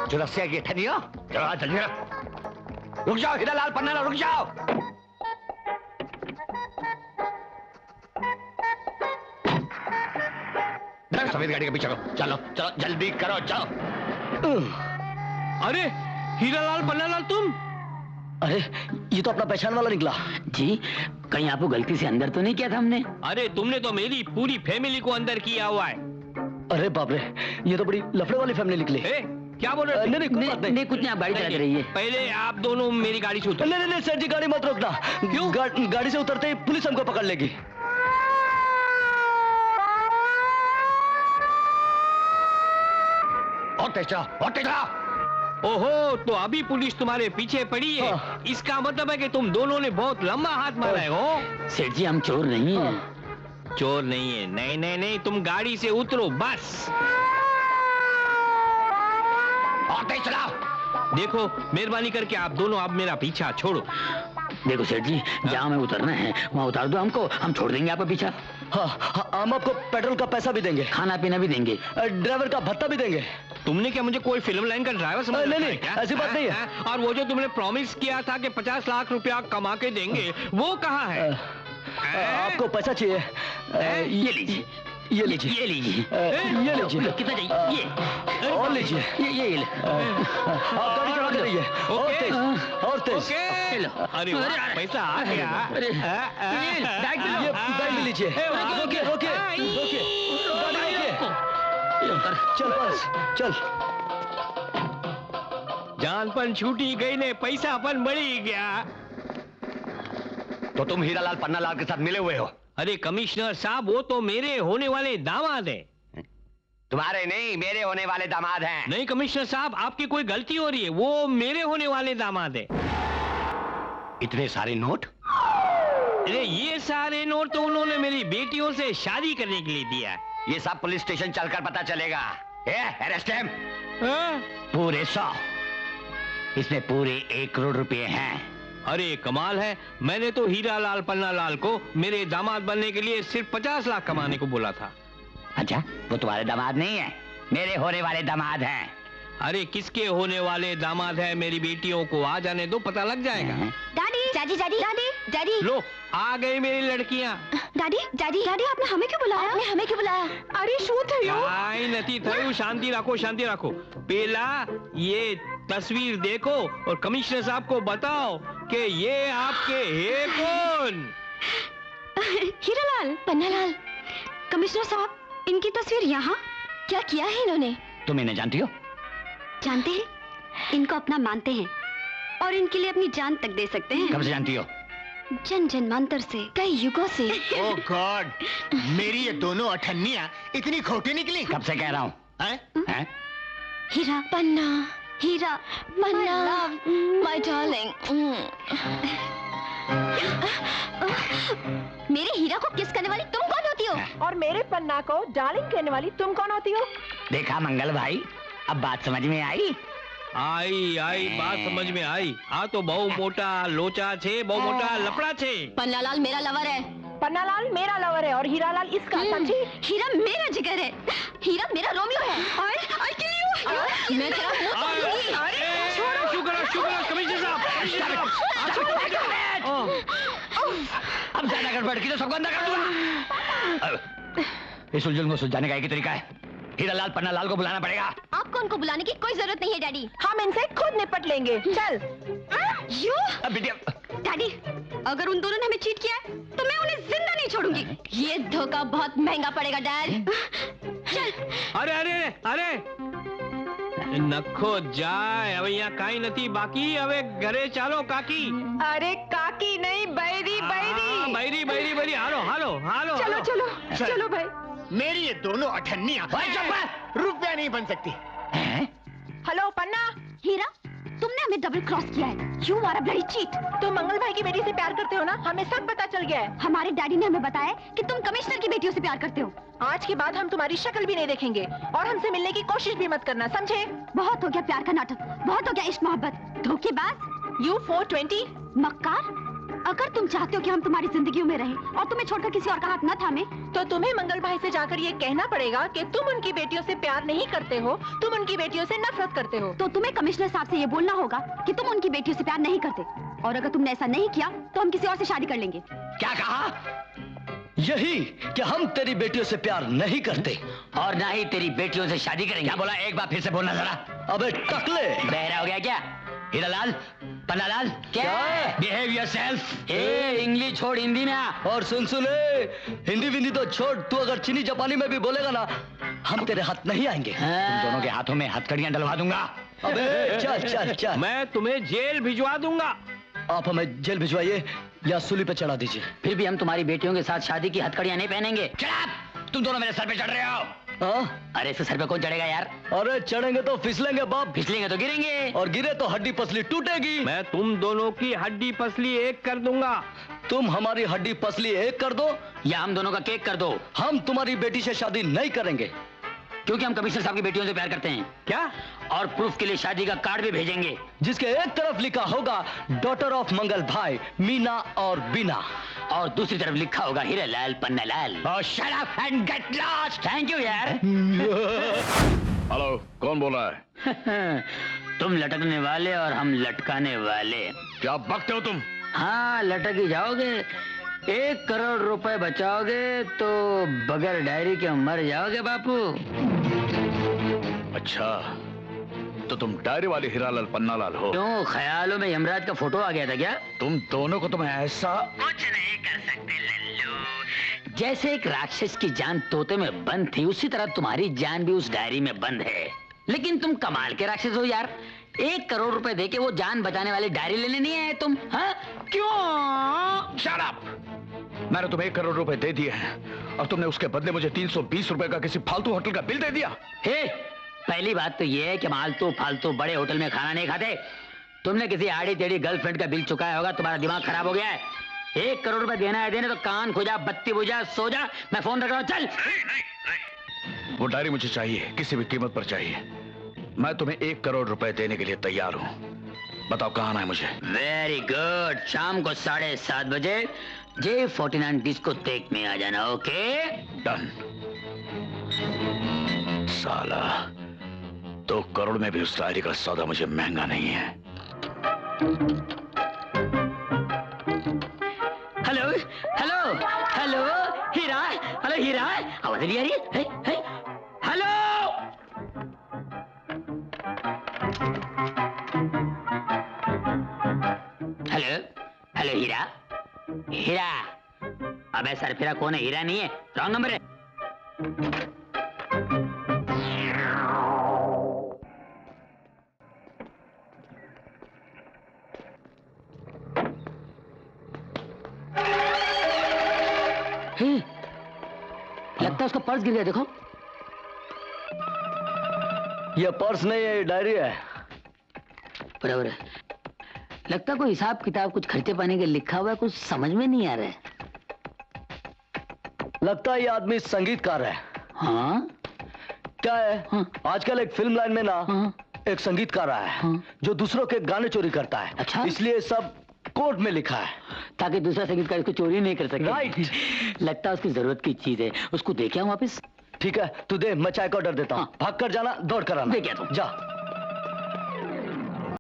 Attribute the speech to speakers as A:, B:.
A: जो रस्सिया की ठनियो, चलो जल्दी रुक जाओ हीरालाल पन्नालाल, रुक जाओ। सफेद गाड़ी के पीछे करो, चलो चलो जल्दी करो, चलो।
B: अरे हीरालाल पन्नालाल तुम?
C: अरे ये तो अपना पहचान वाला निकला।
D: जी कहीं आपको गलती से अंदर तो नहीं किया था हमने?
B: अरे तुमने तो मेरी पूरी फैमिली को अंदर किया हुआ है।
C: अरे बाप रे, ये तो बड़ी लफड़े वाली फैमिली निकली।
B: क्या बोल रहे?
C: नहीं कोई बात नहीं,
D: कुछ नहीं, आप गाड़ी चलाते रहिए।
B: पहले आप दोनों मेरी गाड़ी से उतरो।
C: नहीं सर जी, गाड़ी मत रोकना। क्यों? गाड़ी से उतरते ही पुलिस हमको पकड़ लेगी।
A: और तेज चलाओ।
B: ओहो, तो अभी पुलिस तुम्हारे पीछे पड़ी है।
C: हाँ।
B: इसका मतलब है कि तुम दोनों ने बहुत लंबा हाथ मारा है। हो
D: सेठ जी, हम चोर नहीं हैं।
B: चोर नहीं है? नहीं नहीं नहीं, तुम गाड़ी से उतरो बस।
A: और तेज चलाओ।
B: देखो मेहरबानी करके आप दोनों अब मेरा पीछा छोड़ो।
D: देखो सेठ जी, जहाँ हमें उतरना है वहाँ उतार दो हमको, हम छोड़ देंगे आपका पीछा।
C: हाँ, हम आपको पेट्रोल का पैसा भी देंगे,
D: खाना पीना भी देंगे,
C: ड्राइवर का भत्ता भी देंगे।
B: तुमने क्या मुझे कोई फिल्म लाइन का ड्राइवर समझ?
C: नहीं, ऐसी बात नहीं है।
B: और वो जो तुमने प्रॉमिस किया था कि 50 लाख रुपया कमा के देंगे, वो कहाँ है?
C: आपको पैसा चाहिए?
D: ये लीजिए,
C: ये लीजिए,
D: ये लीजिए,
C: ये लीजिए।
D: कितना चाहिए? ये
C: और लीजिए,
D: ये
C: आप गाड़ी चला के रहिए। और तेज।
B: अरे पैसा आ गया।
C: ये बैग भी लीजिए। रोकिए। चल बस, चल।
B: जानपन छूटी गई ने, पैसा अपन बढ़ी गया।
A: तो तुम हीरालाल पन्नालाल के साथ मिले हुए हो?
B: अरे कमिश्नर साहब, वो तो मेरे होने वाले दामाद हैं।
A: तुम्हारे नहीं, मेरे होने वाले दामाद हैं।
B: नहीं कमिश्नर साहब, आपकी कोई गलती हो रही है, वो मेरे होने वाले दामाद हैं।
A: इतने सारे नोट?
B: अरे ये सारे नोट तो उन्होंने मेरी बेटियों से शादी करने के लिए दिया।
A: ये सब पुलिस स्टेशन चलकर पता चलेगा। Arrest him. पूरे 100। इसमें पूरे 1 करोड़ रुपए हैं।
B: अरे कमाल है, मैंने तो हीरालाल पन्नालाल को मेरे दामाद बनने के लिए सिर्फ 50 लाख कमाने को बोला था।
A: अच्छा, वो तुम्हारे दामाद नहीं है, मेरे होने वाले दामाद हैं।
B: अरे किसके होने वाले दामाद है, मेरी बेटियों को आ जाने दो, पता लग जाएगा।
E: डैडी।
B: लो आ गई मेरी लड़कियां।
E: डैडी आपने हमें क्यों बुलाया? अरे शू थयो?
B: काई नहीं थयु, शांति रखो। पहला ये तस्वीर देखो और कमिश्नर साहब को बताओ कि ये आपके है कौन?
E: हीरालाल पन्नालाल। कमिश्नर साहब, इनकी तस्वीर यहाँ? क्या किया है इन्होंने?
A: तुम इन्हें जानती हो?
E: जानते हैं, इनको अपना मानते हैं और इनके लिए अपनी जान तक दे सकते हैं।
A: कब से जानती हो?
E: जन जन्मांतर से, कई युगों से।
F: ओह गॉड, मेरी ये दोनों अठन्नियां इतनी खोटी निकली।
A: कब से कह रहा हूँ?
E: हीरा पन्ना, माय डार्लिंग। मेरे हीरा को किस करने वाली तुम कौन होती हो?
G: और मेरे पन्ना को डार्लिंग कहने वाली तुम कौन होती हो?
A: देखा मंगल भाई, अब बात समझ में आई?
B: आई बात समझ में आई। आ तो बहु मोटा लोचा छे, बहु मोटा लपड़ा छे।
E: पन्नालाल मेरा लवर है।
G: पन्नालाल मेरा लवर है और हीरालाल इसका। समझी?
E: हीरा मेरा जिगर है, हीरा मेरा रोमियो है। I kill you। मैं तेरा मुंह तोड़ूंगी।
B: शुक्र कमिश्नर साहब।
A: अब ज्यादा गड़बड़ की तो सबको अंदर कर दूंगा। इस उलझन को सुलझाने का एक ही तरीका है, हीरालाल पन्नालाल को बुलाना पड़ेगा।
E: आपको उनको बुलाने की कोई जरूरत नहीं है डैडी,
G: हम इनसे खुद निपट लेंगे। चल।
E: डैडी, अगर उन दोनों ने हमें चीट किया है, तो मैं उन्हें जिंदा नहीं छोड़ूंगी। ये धोखा बहुत महंगा पड़ेगा डैड। चल।
B: अरे नखो जाए, अब यहाँ काई नहीं बाकी, હવે ઘરે ચાલો काकी।
G: अरे काकी नहीं, बैरी।
B: बैरी, हालो।
G: चलो भाई।
F: मेरी ये दोनों अठन्नियां रुपया नहीं बन सकती।
G: हेलो पन्ना।
E: हीरा, तुमने हमें डबल क्रॉस किया है। You are a bloody cheat।
G: तुम मंगल भाई की बेटी से प्यार करते हो ना? हमें सब पता चल गया है।
E: हमारे डैडी ने हमें बताया कि तुम कमिश्नर की बेटियों से प्यार करते हो।
G: आज के बाद हम तुम्हारी शक्ल भी नहीं देखेंगे और हमसे मिलने की कोशिश भी मत करना, समझे?
E: बहुत हो गया प्यार का नाटक, बहुत हो गया इश्क मोहब्बत। धोखेबाज।
G: You 420
E: मक्कार, अगर तुम चाहते हो कि हम तुम्हारी जिंदगियों में रहें और तुम्हें छोड़कर किसी और का हाथ न थामे,
G: तो तुम्हें मंगल भाई से जाकर ये कहना पड़ेगा कि तुम उनकी बेटियों से प्यार नहीं करते हो, तुम उनकी बेटियों से नफरत करते हो।
E: तो तुम्हें कमिश्नर साहब से ये बोलना होगा कि तुम उनकी बेटियों से प्यार नहीं करते, और अगर तुमने ऐसा नहीं किया तो हम किसी और से शादी कर लेंगे।
A: क्या कहा?
C: यही कि हम तेरी बेटियों से प्यार नहीं करते
A: और ना ही तेरी बेटियों से शादी करेंगे। क्या बोला? एक बार फिर से बोलना जरा।
C: अबे टकले,
A: बहरा हो गया क्या? हीरालाल, पन्नालाल,
C: क्या?
A: Behave yourself.
D: ए इंग्लिश छोड़, हिंदी में आ।
C: और सुन हिंदी विंदी तो छोड़, तू अगर चीनी जापानी में भी बोलेगा ना, हम तेरे हाथ नहीं आएंगे।
A: तुम दोनों के हाथों में हथकड़ियां डलवा दूंगा।
C: अबे चल चल चल।
B: मैं तुम्हें जेल भिजवा दूंगा।
C: आप हमें जेल भिजवाइए या सूली पे चढ़ा दीजिए।
D: फिर भी हम तुम्हारी बेटियों के साथ शादी की हथकड़ियां नहीं पहनेंगे।
A: चुप! तुम दोनों मेरे सर पे चढ़ रहे हो।
C: हाँ?
D: अरे इस सर पे कौन चढ़ेगा यार?
C: अरे चढ़ेंगे तो फिसलेंगे बाप,
D: फिसलेंगे तो गिरेंगे।
C: और गिरे तो हड्डी पसली टूटेगी।
B: मैं तुम दोनों की हड्डी पसली एक कर दूंगा।
C: तुम हमारी हड्डी पसली एक कर दो
D: या हम दोनों का केक कर दो।
C: हम तुम्हारी बेटी से शादी नहीं करेंगे,
D: क्योंकि हम कमिश्नर साहब की बेटियों से प्यार करते हैं।
B: क्या?
D: और प्रूफ के लिए शादी का कार्ड भी भेजेंगे,
C: जिसके एक तरफ लिखा होगा डॉटर ऑफ मंगल भाई मीना और बीना,
D: और दूसरी तरफ लिखा होगा Hiralal Pannalal.
A: Oh, shut up and get lost!
D: Thank you यार।
H: हेलो, कौन बोल रहा है?
D: तुम लटकने वाले और हम लटकाने वाले।
H: क्या बकते हो तुम?
D: हाँ, लटक ही जाओगे। 1 करोड़ रुपए बचाओगे तो बगैर डायरी के मर जाओगे बापू।
H: अच्छा, तो तुम डायरी वाली हीरालाल पन्नालाल हो?
D: क्यों, ख्यालों में यमराज का फोटो आ गया था क्या?
H: तुम दोनों को तुम्हें ऐसा
D: कुछ नहीं कर सकते लल्लू। जैसे एक राक्षस की जान तोते में बंद थी, उसी तरह तुम्हारी जान भी उस डायरी में बंद है। लेकिन तुम कमाल के राक्षस हो यार। 1 करोड़ रुपए देके वो जान बचाने वाली डायरी लेने नहीं आए तुम? हाँ? क्यों?
H: Shut up! मैंने तुम्हें 1 करोड़ रुपए दे दिए हैं और तुमने उसके बदले मुझे 320 रुपए का किसी फालतू होटल का बिल दे दिया।
D: हे, पहली बात तो ये है कि फालतू फालतू बड़े होटल में खाना नहीं खाते। तुमने किसी आड़ी टेढ़ी गर्लफ्रेंड का बिल चुकाया होगा, तुम्हारा दिमाग खराब हो गया है। 1 करोड़ रुपए देना है देने तो कान खुजा, बत्ती बुझा, सो जा। मैं फोन रख रहा हूँ, चल।
H: वो डायरी मुझे चाहिए, किसी भी कीमत पर चाहिए। मैं तुम्हें 1 करोड़ रुपए देने के लिए तैयार हूँ। बताओ कहाँ आना है मुझे?
D: वेरी गुड, शाम को 7:30 बजे J49 डिस्कोथेक में आ जाना। Okay
H: done. साला 2 करोड़ में भी उस डायरी का सौदा मुझे महंगा नहीं है।
D: हेलो हेलो हेलो हीरा, हेलो हीरा, आवाज नहीं आ रही है? हेलो हेलो हेलो हीरा, हीरा। अबे सरफिरा कौन है? हीरा नहीं है, रॉन्ग नंबर है। लगता है उसका पर्स गिर गया, देखो।
C: ये पर्स नहीं है, ये डायरी है।
D: बराबर है। लगता है कोई हिसाब किताब कुछ खर्चे पाने के लिखा हुआ है, कुछ समझ में नहीं आ रहा है।
C: लगता है ये आदमी संगीतकार है।
D: हाँ?
C: क्या है?
D: हाँ।
C: आजकल एक फिल्म लाइन में ना
D: हाँ।
C: एक संगीतकार आया है,
D: हाँ।
C: जो दूसरों के गाने चोरी करता है।
D: अच्छा?
C: इसलिए सब कोर्ट में लिखा है,
D: ताकि दूसरा संगीतकार इसको चोरी नहीं कर सके।
C: राइट।
D: लगता है उसकी जरूरत की चीज है, उसको देखे वापस।
C: ठीक है, तू दे, मैं चाय का ऑर्डर देता हूँ।
D: हाँ।
C: भाग कर जाना, दौड़ कर आना।
D: दे क्या तुम?
C: जा।